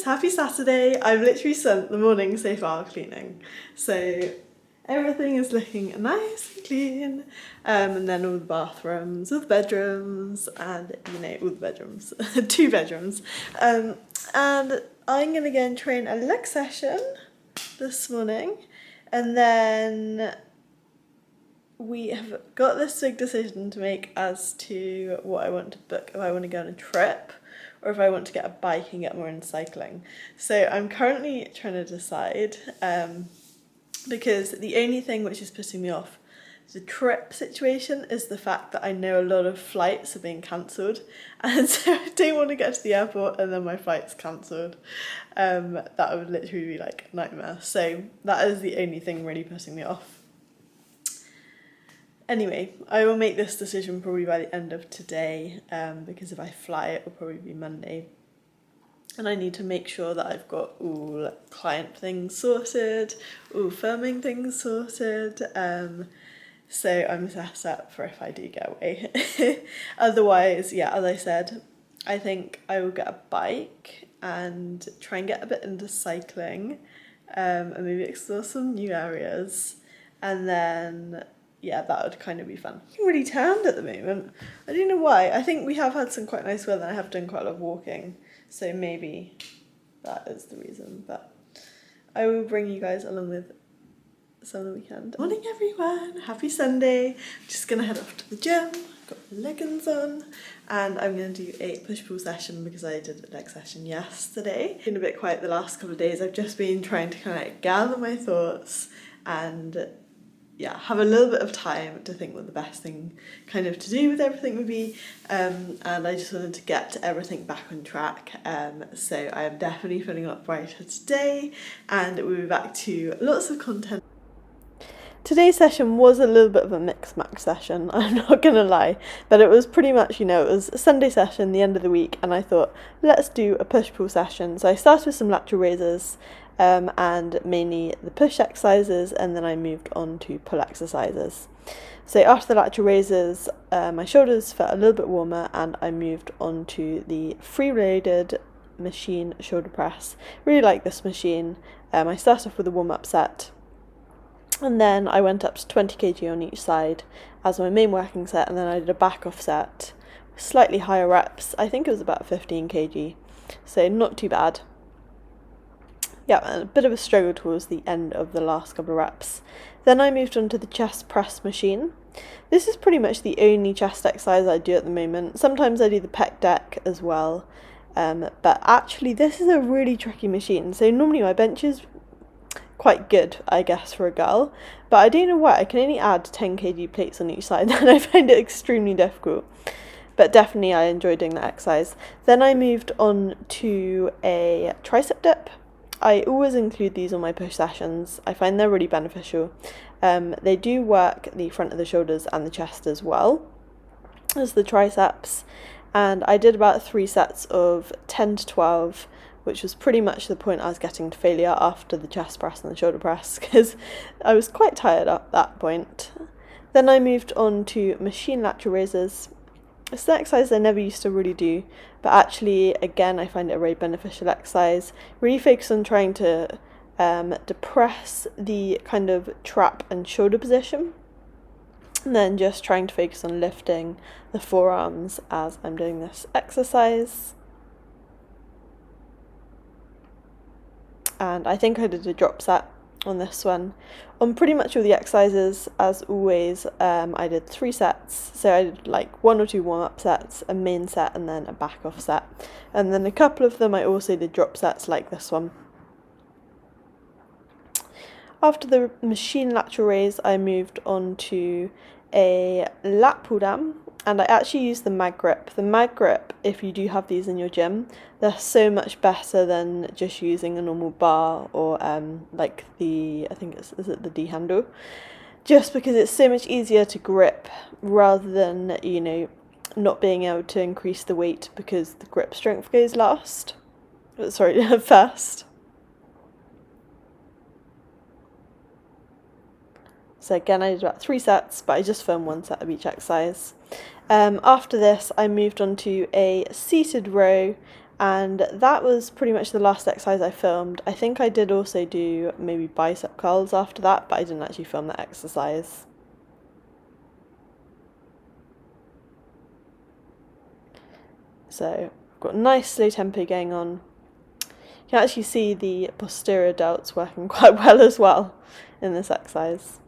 happy Saturday. I've literally spent the morning so far cleaning. So everything is looking nice and clean. And then all the bathrooms, all the bedrooms, and all the bedrooms, 2 bedrooms. And I'm gonna go and train a leg session this morning. And then we have got this big decision to make as to what I want to book, if I want to go on a trip or if I want to get a bike and get more into cycling. So I'm currently trying to decide because the only thing which is putting me off the trip situation is the fact that I know a lot of flights are being cancelled, and so I don't want to get to the airport and then my flight's cancelled. That would literally be like a nightmare. So that is the only thing really putting me off. Anyway, I will make this decision probably by the end of today, because if I fly it will probably be Monday. And I need to make sure that I've got all client things sorted, all filming things sorted, so I'm set up for if I do get away. Otherwise, yeah, as I said, I think I will get a bike and try and get a bit into cycling, and maybe explore some new areas, and then yeah, that would kind of be fun. I'm really tanned at the moment. I don't know why. I think we have had some quite nice weather and I have done quite a lot of walking, so maybe that is the reason. But I will bring you guys along with some of the weekend. Morning everyone, happy Sunday. I'm just gonna head off to the gym. I've got my leggings on and I'm gonna do a push-pull session because I did a leg session yesterday. Been a bit quiet the last couple of days. I've just been trying to kind of gather my thoughts and yeah, have a little bit of time to think what the best thing kind of to do with everything would be, and I just wanted to get everything back on track, so I am definitely feeling a lot brighter today and we'll be back to lots of content. Today's session was a little bit of a mix-match session, I'm not gonna lie, but it was pretty much, it was a Sunday session, the end of the week, and I thought, let's do a push-pull session. So I started with some lateral raises, and mainly the push exercises, and then I moved on to pull exercises. So after the lateral raises, my shoulders felt a little bit warmer and I moved on to the free-loaded machine shoulder press. Really like this machine. I started off with a warm-up set and then I went up to 20 kg on each side as my main working set, and then I did a back off set, slightly higher reps. I think it was about 15 kg, so not too bad. Yeah, a bit of a struggle towards the end of the last couple of reps. Then I moved on to the chest press machine. This is pretty much the only chest exercise I do at the moment. Sometimes I do the pec deck as well, but actually this is a really tricky machine. So normally my bench is quite good, I guess, for a girl, but I don't know why, I can only add 10 kg plates on each side and I find it extremely difficult. But definitely I enjoy doing that exercise. Then I moved on to a tricep dip. I always include these on my push sessions. I find they're really beneficial. They do work the front of the shoulders and the chest as well as the triceps. And I did about 3 sets of 10 to 12, which was pretty much the point I was getting to failure after the chest press and the shoulder press, because I was quite tired at that point. Then I moved on to machine lateral raises. It's an exercise I never used to really do, but actually, again, I find it a very beneficial exercise. Really focus on trying to depress the kind of trap and shoulder position, and then just trying to focus on lifting the forearms as I'm doing this exercise. And I think I did a drop set on this one. On pretty much all the exercises, as always, I did 3 sets. So I did like 1 or 2 warm-up sets, a main set, and then a back-off set. And then a couple of them I also did drop sets like this one. After the machine lateral raise, I moved on to a lat pull down, and I actually used the mag grip. The mag grip, if you do have these in your gym, they're so much better than just using a normal bar or like the, I think is it the D handle, just because it's so much easier to grip rather than, not being able to increase the weight because the grip strength goes first. So again, I did about 3 sets, but I just filmed 1 set of each exercise. After this, I moved on to a seated row, And that was pretty much the last exercise I filmed. I think I did also do maybe bicep curls after that, but I didn't actually film that exercise. So I've got a nice slow tempo going on. You can actually see the posterior delts working quite well as well in this exercise.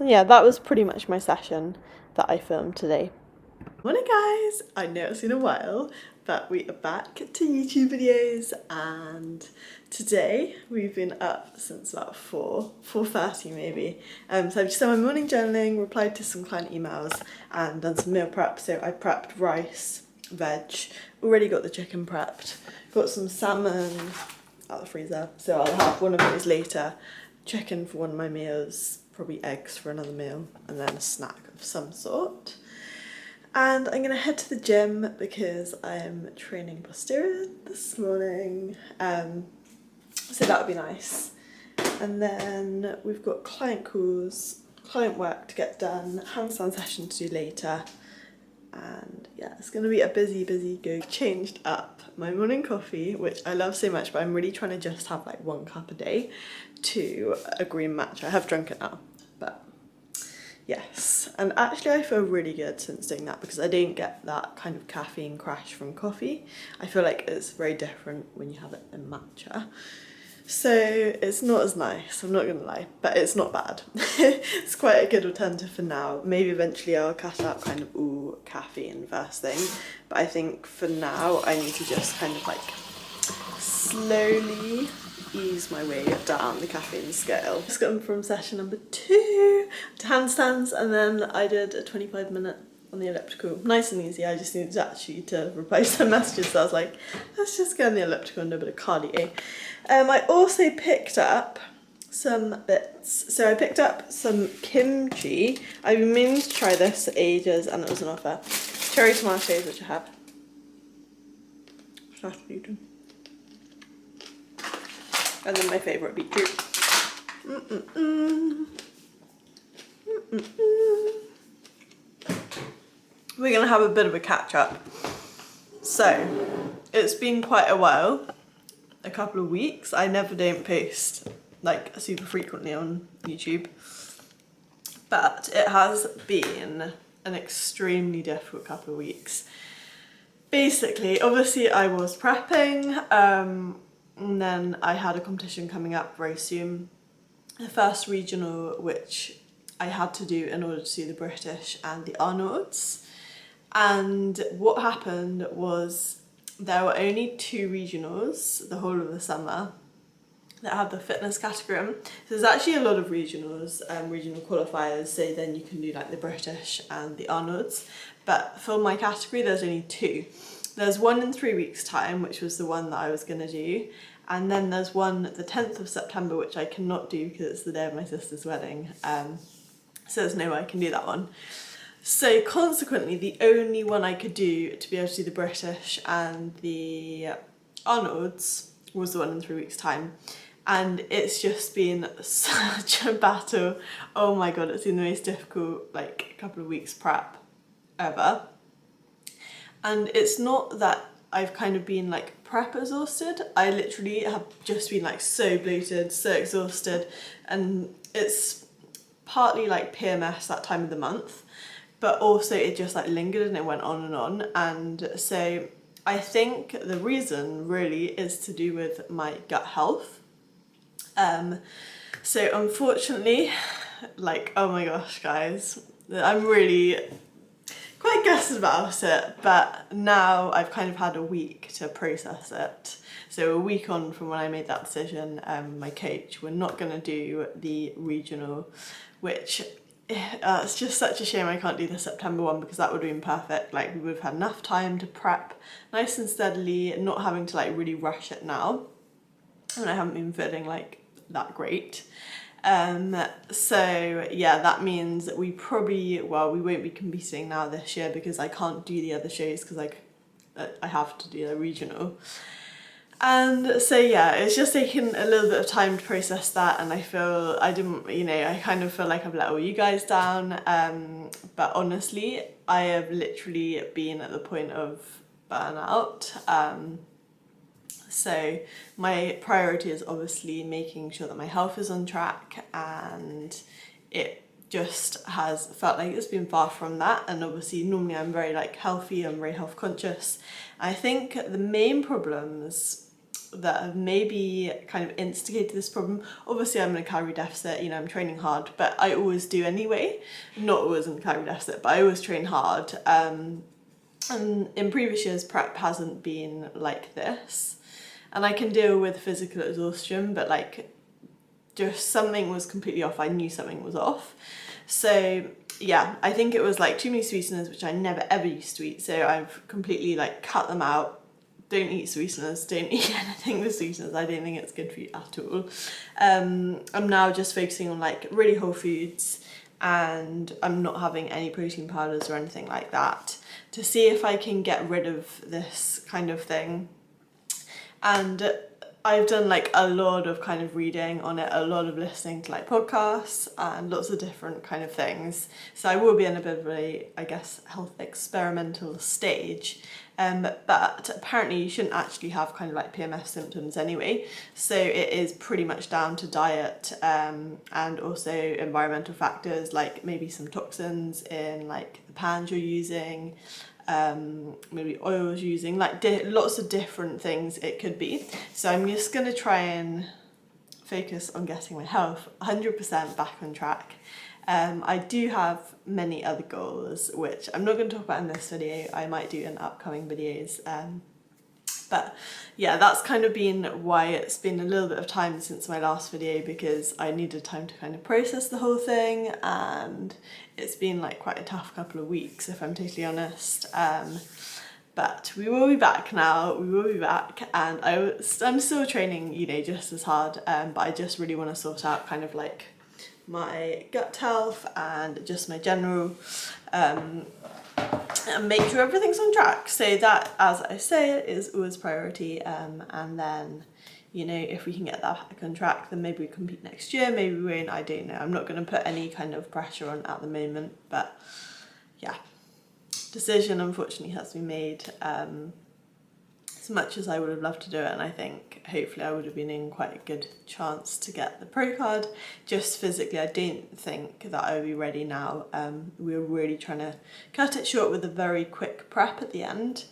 Yeah, that was pretty much my session that I filmed today. Morning guys! I know it's been a while, but we are back to YouTube videos, and today we've been up since about 4:30 maybe. So I've just done my morning journaling, replied to some client emails and done some meal prep. So I prepped rice, veg, already got the chicken prepped, got some salmon out of the freezer, so I'll have one of those later, chicken for one of my meals, probably eggs for another meal, and then a snack of some sort. And I'm going to head to the gym because I'm training posterior this morning, so that would be nice. And then we've got client calls, client work to get done, handstand session to do later, and yeah, it's going to be a busy go. Changed up my morning coffee, which I love so much, but I'm really trying to just have like 1 cup a day, to a green matcha. I have drunk it now, but yes. And actually I feel really good since doing that because I didn't get that kind of caffeine crash from coffee. I feel like it's very different when you have it in matcha. So it's not as nice, I'm not gonna lie, but it's not bad. It's quite a good alternative for now. Maybe eventually I'll cut out kind of caffeine first thing, but I think for now I need to just kind of like slowly ease my way down the caffeine scale. Just gotten from session number 2 to handstands, and then I did a 25-minute on the elliptical. Nice and easy. I just needed actually to reply to some messages, so I was like, let's just go on the elliptical and do a bit of cardio. I also picked up some bits. So I picked up some kimchi. I've been meaning to try this for ages and it was an offer. Cherry tomatoes, which I have. And then my favourite beetroot. We're going to have a bit of a catch up. So, it's been quite a while, a couple of weeks. I never don't post like super frequently on YouTube, but it has been an extremely difficult couple of weeks. Basically, obviously I was prepping, and then I had a competition coming up very soon, the first regional, which I had to do in order to do the British and the Arnolds. And what happened was there were only 2 regionals the whole of the summer that had the fitness category in. So there's actually a lot of regionals, regional qualifiers, so then you can do like the British and the Arnolds. But for my category there's only 2. There's one in 3 weeks time, which was the one that I was going to do. And then there's one the 10th of September, which I cannot do because it's the day of my sister's wedding. So there's no way I can do that one. So consequently, the only one I could do to be able to do the British and the Arnolds was the one in 3 weeks time. And it's just been such a battle. Oh my god, it's been the most difficult like couple of weeks prep ever. And it's not that I've kind of been like prep exhausted. I literally have just been like so bloated, so exhausted, and it's partly like PMS that time of the month, but also it just like lingered and it went on, and so I think the reason really is to do with my gut health. So unfortunately, like, oh my gosh guys, I'm really quite gutted about it, but now I've kind of had a week to process it. So a week on from when I made that decision, my coach, we're not going to do the regional, which it's just such a shame I can't do the September one because that would have been perfect. Like, we would have had enough time to prep nice and steadily, not having to like really rush it now. And I haven't been feeling like that great. So yeah, that means that we probably, well, we won't be competing now this year because I can't do the other shows because I have to do a regional. And so yeah, it's just taken a little bit of time to process that, and I feel I didn't, you know, I kind of feel like I've let all you guys down, but honestly I have literally been at the point of burnout. So my priority is obviously making sure that my health is on track, and it just has felt like it's been far from that. And obviously normally I'm very like healthy, I'm very health conscious. I think the main problems that have maybe kind of instigated this problem, obviously I'm in a calorie deficit, you know, I'm training hard, but I always do anyway, not always in a calorie deficit, but I always train hard, and in previous years prep hasn't been like this, and I can deal with physical exhaustion, but like just something was completely off. I knew something was off. So yeah, I think it was like too many sweeteners, which I never ever used to eat, so I've completely like cut them out. Don't eat sweeteners, don't eat anything with sweeteners, I don't think it's good for you at all. I'm now just focusing on like really whole foods, and I'm not having any protein powders or anything like that, to see if I can get rid of this kind of thing. And I've done like a lot of kind of reading on it, a lot of listening to like podcasts and lots of different kind of things. So I will be in a bit of a, I guess, health experimental stage. But apparently you shouldn't actually have kind of like PMS symptoms anyway. So it is pretty much down to diet, and also environmental factors, like maybe some toxins in like the pans you're using, maybe oils using, like lots of different things it could be. So I'm just going to try and focus on getting my health 100% back on track. I do have many other goals, which I'm not going to talk about in this video. I might do in upcoming videos. But yeah, that's kind of been why it's been a little bit of time since my last video, because I needed time to kind of process the whole thing, and it's been like quite a tough couple of weeks, if I'm totally honest. But we will be back now, we will be back, and I'm still training, you know, just as hard, but I just really want to sort out kind of like my gut health and just my general, and make sure everything's on track. So that, as I say, is always priority, and then, you know, if we can get that back on track, then maybe we compete next year, maybe we won't, I don't know. I'm not going to put any kind of pressure on at the moment, but yeah, decision unfortunately has been made. As much as I would have loved to do it, and I think hopefully I would have been in quite a good chance to get the pro card, just physically I don't think that I would be ready now. We were really trying to cut it short with a very quick prep at the end,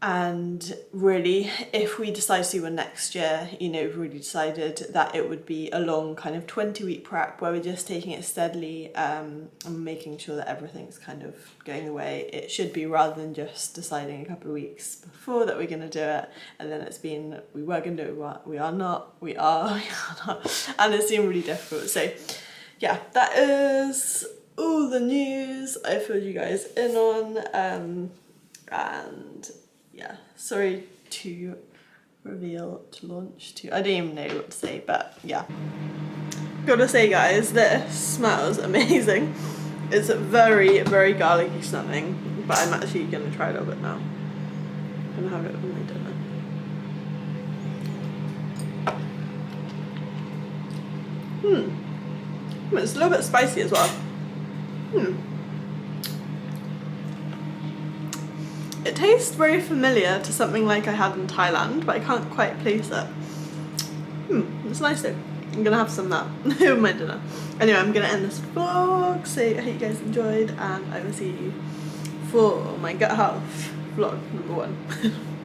and really if we decide to do one next year, you know, we've really decided that it would be a long kind of 20-week prep where we're just taking it steadily, and making sure that everything's kind of going the way it should be, rather than just deciding a couple of weeks before that we're going to do it, and then it's been, we were going to do it, we are not, we are not, and it's been really difficult. So yeah, that is all the news I filled you guys in on, and yeah, sorry to reveal, to launch, to, I don't even know what to say, but yeah. Gotta say guys, this smells amazing. It's very, very garlicky something, but I'm actually gonna try a little bit now. I'm gonna have it with my dinner. It's a little bit spicy as well. It tastes very familiar to something like I had in Thailand, but I can't quite place it. It's nice though. I'm gonna have some of that with my dinner. Anyway, I'm gonna end this vlog, so I hope you guys enjoyed, and I will see you for my gut health vlog number 1.